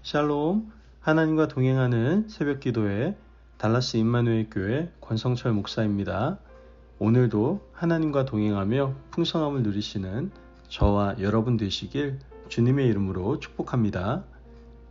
샬롬, 하나님과 동행하는 새벽기도회 달라스 임마누엘 교회 권성철 목사입니다. 오늘도 하나님과 동행하며 풍성함을 누리시는 저와 여러분 되시길 주님의 이름으로 축복합니다.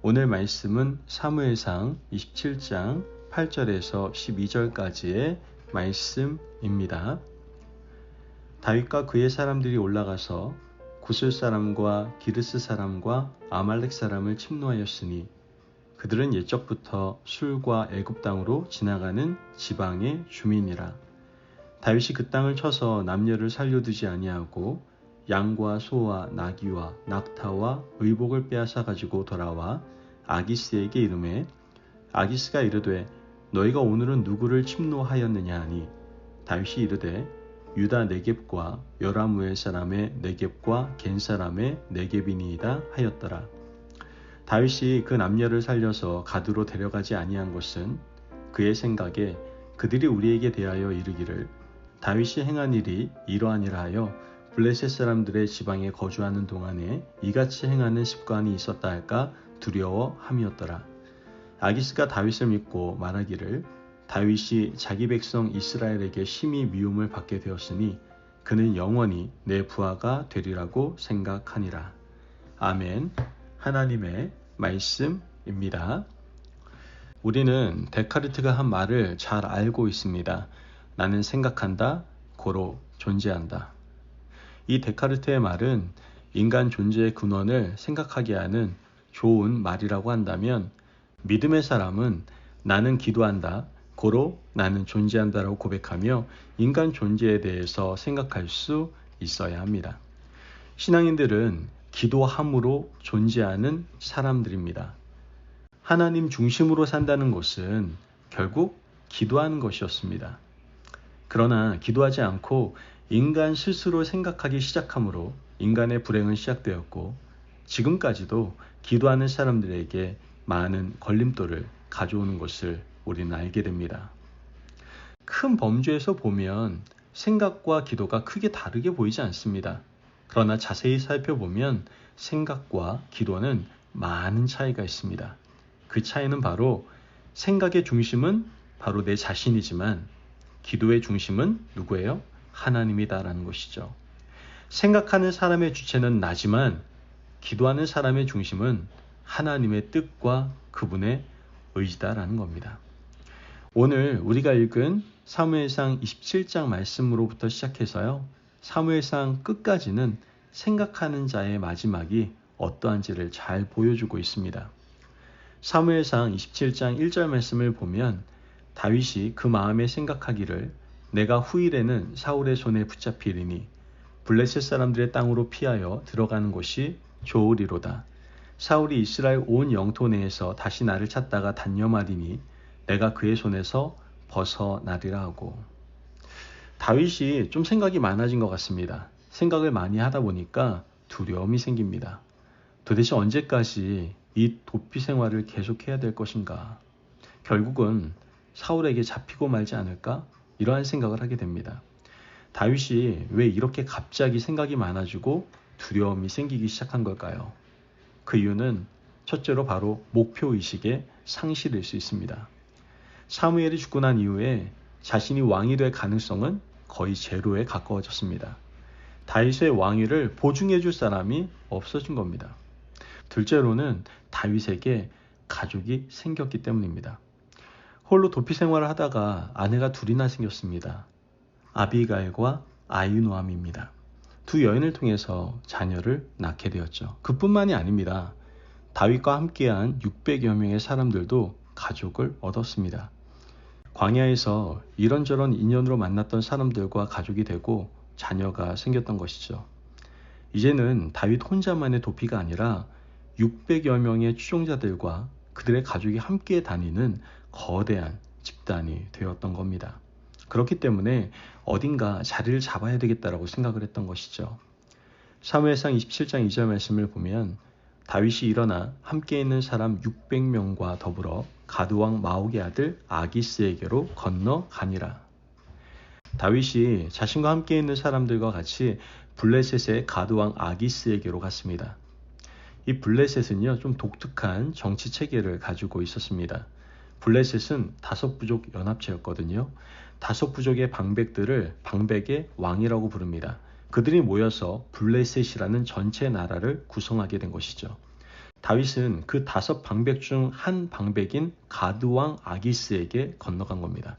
오늘 말씀은 사무엘상 27장 8절에서 12절까지의 말씀입니다. 다윗과 그의 사람들이 올라가서 구슬 사람과 기르스 사람과 아말렉 사람을 침노하였으니 그들은 옛적부터 술과 애굽 땅으로 지나가는 지방의 주민이라. 다윗이 그 땅을 쳐서 남녀를 살려두지 아니하고 양과 소와 나귀와 낙타와 의복을 빼앗아 가지고 돌아와 아기스에게 이르매 아기스가 이르되 너희가 오늘은 누구를 침노하였느냐 하니 다윗이 이르되 유다 네겝과 여라무엘 사람의 네겝과 겐 사람의 네겝이니이다 하였더라. 다윗이 그 남녀를 살려서 가드로 데려가지 아니한 것은 그의 생각에 그들이 우리에게 대하여 이르기를 다윗이 행한 일이 이러하니라 하여 블레셋 사람들의 지방에 거주하는 동안에 이같이 행하는 습관이 있었다 할까 두려워함이었더라. 아기스가 다윗을 믿고 말하기를 다윗이 자기 백성 이스라엘에게 심히 미움을 받게 되었으니 그는 영원히 내 부하가 되리라고 생각하니라. 아멘. 하나님의 말씀입니다. 우리는 데카르트가 한 말을 잘 알고 있습니다. 나는 생각한다, 고로 존재한다. 이 데카르트의 말은 인간 존재의 근원을 생각하게 하는 좋은 말이라고 한다면 믿음의 사람은 나는 기도한다, 고로 나는 존재한다라고 고백하며 인간 존재에 대해서 생각할 수 있어야 합니다. 신앙인들은 기도함으로 존재하는 사람들입니다. 하나님 중심으로 산다는 것은 결국 기도하는 것이었습니다. 그러나 기도하지 않고 인간 스스로 생각하기 시작함으로 인간의 불행은 시작되었고 지금까지도 기도하는 사람들에게 많은 걸림돌을 가져오는 것을 우리는 알게 됩니다. 큰 범주에서 보면 생각과 기도가 크게 다르게 보이지 않습니다. 그러나 자세히 살펴보면 생각과 기도는 많은 차이가 있습니다. 그 차이는 바로 생각의 중심은 바로 내 자신이지만 기도의 중심은 누구예요? 하나님이다라는 것이죠. 생각하는 사람의 주체는 나지만 기도하는 사람의 중심은 하나님의 뜻과 그분의 의지다라는 겁니다. 오늘 우리가 읽은 사무엘상 27장 말씀으로부터 시작해서요. 사무엘상 끝까지는 생각하는 자의 마지막이 어떠한지를 잘 보여주고 있습니다. 사무엘상 27장 1절 말씀을 보면 다윗이 그 마음에 생각하기를 내가 후일에는 사울의 손에 붙잡히리니 블레셋 사람들의 땅으로 피하여 들어가는 것이 좋으리로다. 사울이 이스라엘 온 영토 내에서 다시 나를 찾다가 단념하리니 내가 그의 손에서 벗어나리라 하고. 다윗이 좀 생각이 많아진 것 같습니다. 생각을 많이 하다 보니까 두려움이 생깁니다. 도대체 언제까지 이 도피 생활을 계속해야 될 것인가? 결국은 사울에게 잡히고 말지 않을까? 이러한 생각을 하게 됩니다. 다윗이 왜 이렇게 갑자기 생각이 많아지고 두려움이 생기기 시작한 걸까요? 그 이유는 첫째로 바로 목표의식의 상실일 수 있습니다. 사무엘이 죽고 난 이후에 자신이 왕이 될 가능성은 거의 제로에 가까워졌습니다. 다윗의 왕위를 보증해 줄 사람이 없어진 겁니다. 둘째로는 다윗에게 가족이 생겼기 때문입니다. 홀로 도피 생활을 하다가 아내가 둘이나 생겼습니다. 아비가일과 아히노암입니다. 두 여인을 통해서 자녀를 낳게 되었죠. 그뿐만이 아닙니다. 다윗과 함께한 600여 명의 사람들도 가족을 얻었습니다. 광야에서 이런저런 인연으로 만났던 사람들과 가족이 되고 자녀가 생겼던 것이죠. 이제는 다윗 혼자만의 도피가 아니라 600여 명의 추종자들과 그들의 가족이 함께 다니는 거대한 집단이 되었던 겁니다. 그렇기 때문에 어딘가 자리를 잡아야 되겠다라고 생각을 했던 것이죠. 사무엘상 27장 2절 말씀을 보면 다윗이 일어나 함께 있는 사람 600명과 더불어 가드왕 마옥의 아들 아기스에게로 건너가니라. 다윗이 자신과 함께 있는 사람들과 같이 블레셋의 가드왕 아기스에게로 갔습니다. 이 블레셋은요, 좀 독특한 정치 체계를 가지고 있었습니다. 블레셋은 다섯 부족 연합체였거든요. 다섯 부족의 방백들을 방백의 왕이라고 부릅니다. 그들이 모여서 블레셋이라는 전체 나라를 구성하게 된 것이죠. 다윗은 그 다섯 방백 중 한 방백인 가드왕 아기스에게 건너간 겁니다.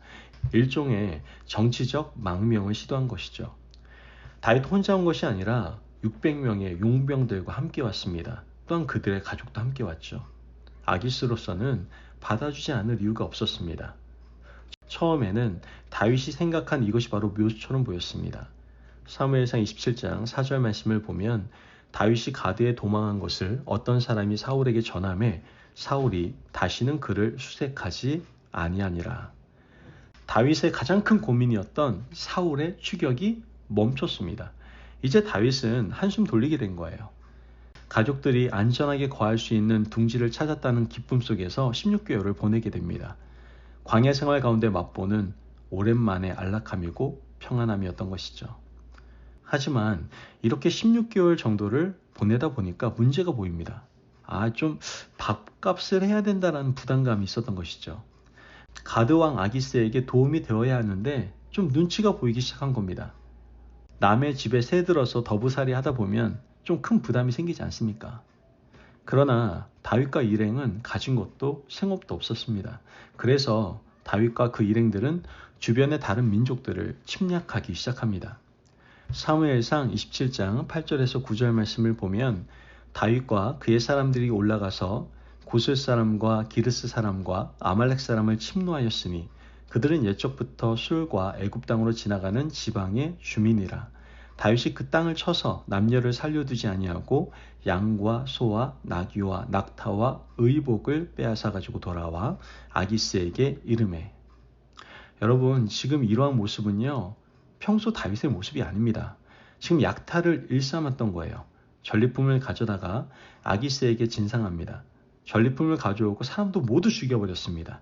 일종의 정치적 망명을 시도한 것이죠. 다윗 혼자 온 것이 아니라 600명의 용병들과 함께 왔습니다. 또한 그들의 가족도 함께 왔죠. 아기스로서는 받아주지 않을 이유가 없었습니다. 처음에는 다윗이 생각한 이것이 바로 묘수처럼 보였습니다. 사무엘상 27장 4절 말씀을 보면 다윗이 가드에 도망한 것을 어떤 사람이 사울에게 전하매 사울이 다시는 그를 수색하지 아니하니라. 다윗의 가장 큰 고민이었던 사울의 추격이 멈췄습니다. 이제 다윗은 한숨 돌리게 된 거예요. 가족들이 안전하게 거할 수 있는 둥지를 찾았다는 기쁨 속에서 16개월을 보내게 됩니다. 광야 생활 가운데 맛보는 오랜만의 안락함이고 평안함이었던 것이죠. 하지만 이렇게 16개월 정도를 보내다 보니까 문제가 보입니다. 좀 밥값을 해야 된다는 부담감이 있었던 것이죠. 가드왕 아기스에게 도움이 되어야 하는데 좀 눈치가 보이기 시작한 겁니다. 남의 집에 새들어서 더부살이 하다 보면 좀 큰 부담이 생기지 않습니까? 그러나 다윗과 일행은 가진 것도 생업도 없었습니다. 그래서 다윗과 그 일행들은 주변의 다른 민족들을 침략하기 시작합니다. 사무엘상 27장 8절에서 9절 말씀을 보면 다윗과 그의 사람들이 올라가서 고슬 사람과 기르스 사람과 아말렉 사람을 침노하였으니 그들은 옛적부터 술과 애굽 땅으로 지나가는 지방의 주민이라. 다윗이 그 땅을 쳐서 남녀를 살려두지 아니하고 양과 소와 나귀와 낙타와 의복을 빼앗아 가지고 돌아와 아기스에게 이르매. 여러분, 지금 이러한 모습은요, 평소 다윗의 모습이 아닙니다. 지금 약탈을 일삼았던 거예요. 전리품을 가져다가 아기스에게 진상합니다. 전리품을 가져오고 사람도 모두 죽여버렸습니다.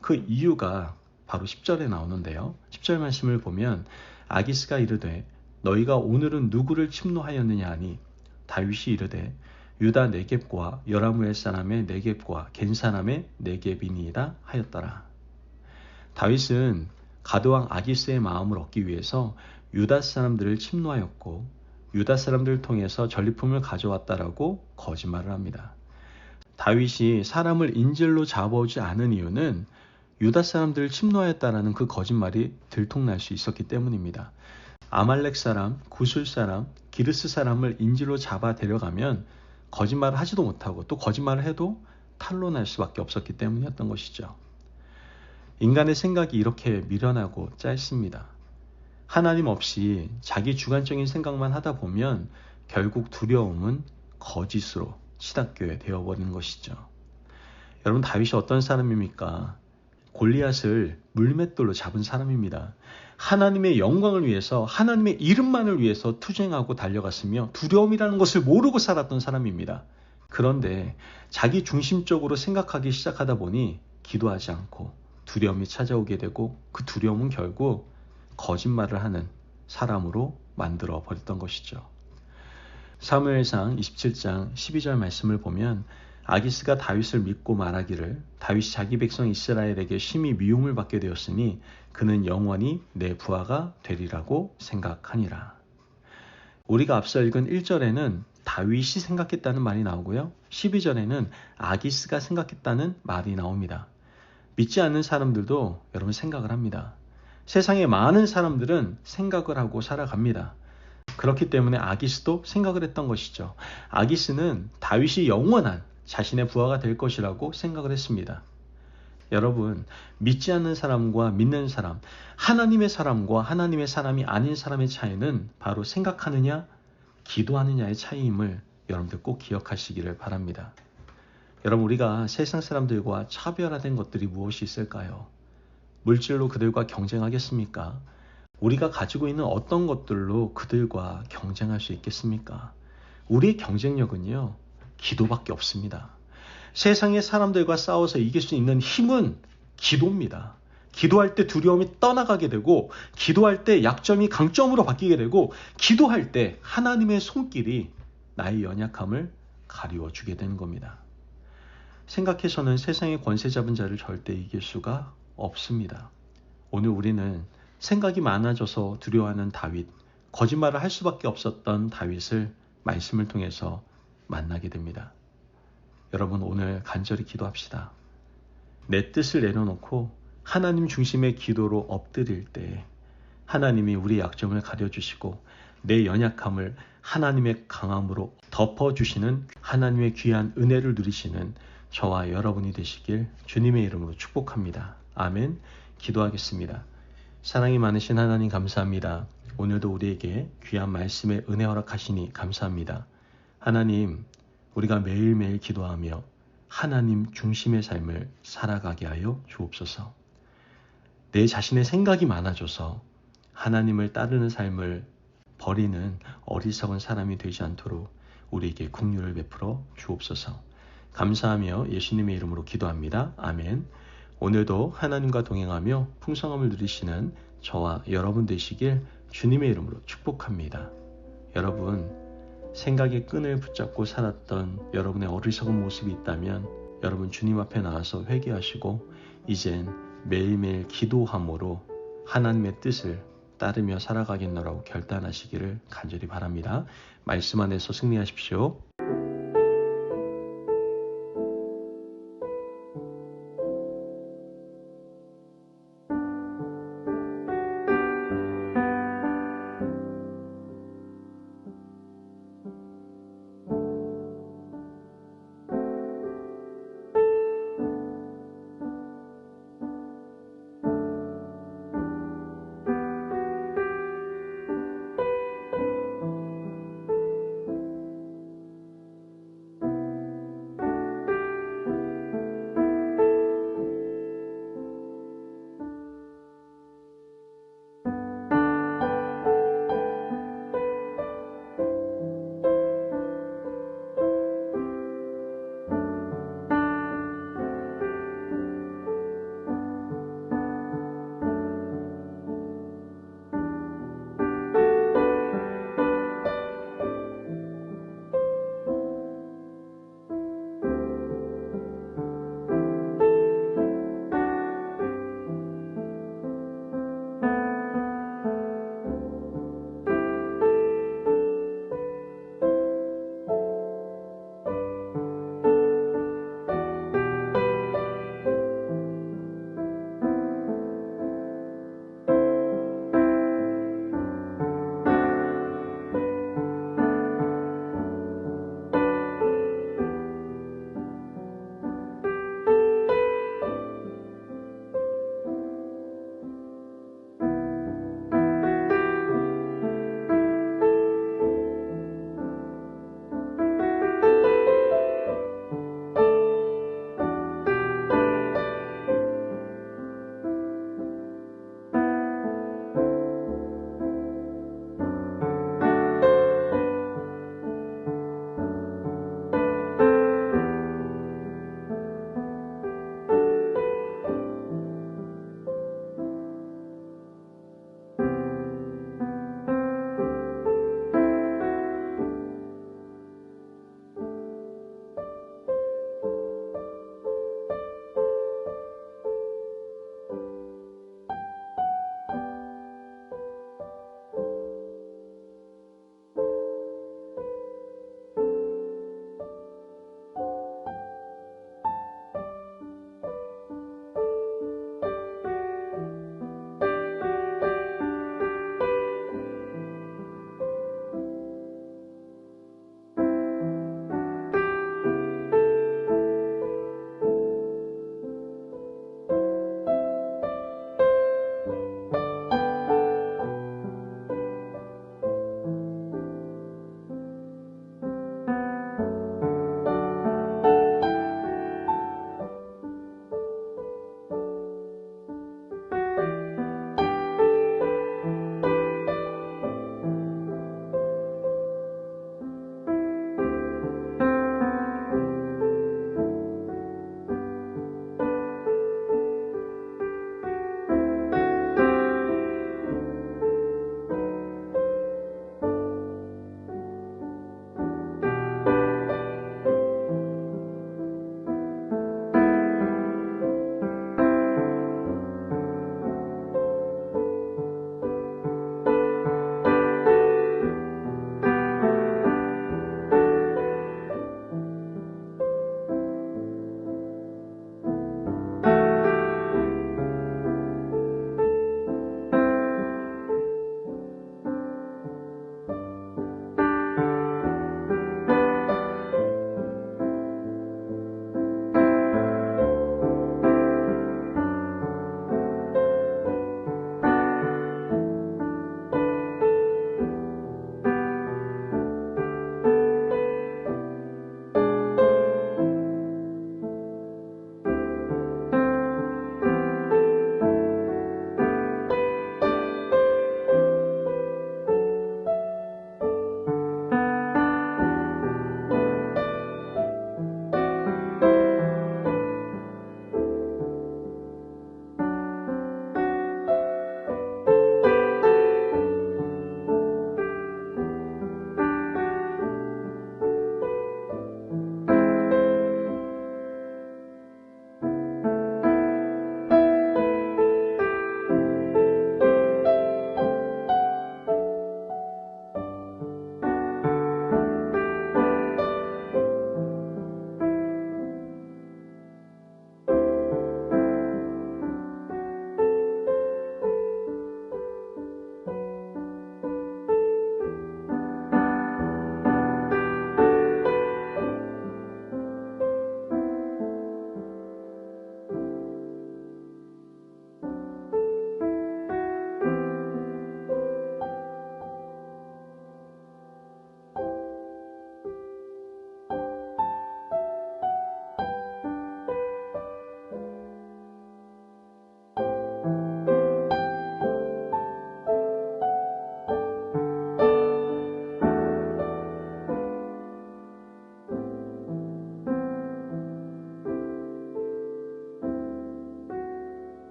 그 이유가 바로 10절에 나오는데요. 10절 말씀을 보면 아기스가 이르되 너희가 오늘은 누구를 침노하였느냐 하니 다윗이 이르되 유다 네겝과 여라무엘 사람의 네겝과 겐 사람의 네겝이니이다 하였더라. 다윗은 가드왕 아기스의 마음을 얻기 위해서 유다 사람들을 침노하였고 유다 사람들을 통해서 전리품을 가져왔다라고 거짓말을 합니다. 다윗이 사람을 인질로 잡아오지 않은 이유는 유다 사람들을 침노하였다라는 그 거짓말이 들통날 수 있었기 때문입니다. 아말렉 사람, 구술 사람, 기르스 사람을 인질로 잡아 데려가면 거짓말을 하지도 못하고 또 거짓말을 해도 탄로날 수밖에 없었기 때문이었던 것이죠. 인간의 생각이 이렇게 미련하고 짧습니다. 하나님 없이 자기 주관적인 생각만 하다 보면 결국 두려움은 거짓으로 치닫게 되어버리는 것이죠. 여러분, 다윗이 어떤 사람입니까? 골리앗을 물맷돌로 잡은 사람입니다. 하나님의 영광을 위해서, 하나님의 이름만을 위해서 투쟁하고 달려갔으며 두려움이라는 것을 모르고 살았던 사람입니다. 그런데 자기 중심적으로 생각하기 시작하다 보니 기도하지 않고 두려움이 찾아오게 되고 그 두려움은 결국 거짓말을 하는 사람으로 만들어 버렸던 것이죠. 사무엘상 27장 12절 말씀을 보면 아기스가 다윗을 믿고 말하기를 다윗이 자기 백성 이스라엘에게 심히 미움을 받게 되었으니 그는 영원히 내 부하가 되리라고 생각하니라. 우리가 앞서 읽은 1절에는 다윗이 생각했다는 말이 나오고요. 12절에는 아기스가 생각했다는 말이 나옵니다. 믿지 않는 사람들도 여러분 생각을 합니다. 세상에 많은 사람들은 생각을 하고 살아갑니다. 그렇기 때문에 아기스도 생각을 했던 것이죠. 아기스는 다윗이 영원한 자신의 부하가 될 것이라고 생각을 했습니다. 여러분, 믿지 않는 사람과 믿는 사람, 하나님의 사람과 하나님의 사람이 아닌 사람의 차이는 바로 생각하느냐, 기도하느냐의 차이임을 여러분들 꼭 기억하시기를 바랍니다. 여러분, 우리가 세상 사람들과 차별화된 것들이 무엇이 있을까요? 물질로 그들과 경쟁하겠습니까? 우리가 가지고 있는 어떤 것들로 그들과 경쟁할 수 있겠습니까? 우리의 경쟁력은요, 기도밖에 없습니다. 세상의 사람들과 싸워서 이길 수 있는 힘은 기도입니다. 기도할 때 두려움이 떠나가게 되고, 기도할 때 약점이 강점으로 바뀌게 되고, 기도할 때 하나님의 손길이 나의 연약함을 가리워 주게 되는 겁니다. 생각해서는 세상의 권세 잡은 자를 절대 이길 수가 없습니다. 오늘 우리는 생각이 많아져서 두려워하는 다윗, 거짓말을 할 수밖에 없었던 다윗을 말씀을 통해서 만나게 됩니다. 여러분, 오늘 간절히 기도합시다. 내 뜻을 내려놓고 하나님 중심의 기도로 엎드릴 때 하나님이 우리 약점을 가려주시고 내 연약함을 하나님의 강함으로 덮어주시는 하나님의 귀한 은혜를 누리시는 저와 여러분이 되시길 주님의 이름으로 축복합니다. 아멘. 기도하겠습니다. 사랑이 많으신 하나님 감사합니다. 오늘도 우리에게 귀한 말씀의 은혜 허락하시니 감사합니다. 하나님, 우리가 매일매일 기도하며 하나님 중심의 삶을 살아가게 하여 주옵소서. 내 자신의 생각이 많아져서 하나님을 따르는 삶을 버리는 어리석은 사람이 되지 않도록 우리에게 긍휼을 베풀어 주옵소서. 감사하며 예수님의 이름으로 기도합니다. 아멘. 오늘도 하나님과 동행하며 풍성함을 누리시는 저와 여러분 되시길 주님의 이름으로 축복합니다. 여러분, 생각의 끈을 붙잡고 살았던 여러분의 어리석은 모습이 있다면 여러분 주님 앞에 나와서 회개하시고 이젠 매일매일 기도함으로 하나님의 뜻을 따르며 살아가겠노라고 결단하시기를 간절히 바랍니다. 말씀 안에서 승리하십시오.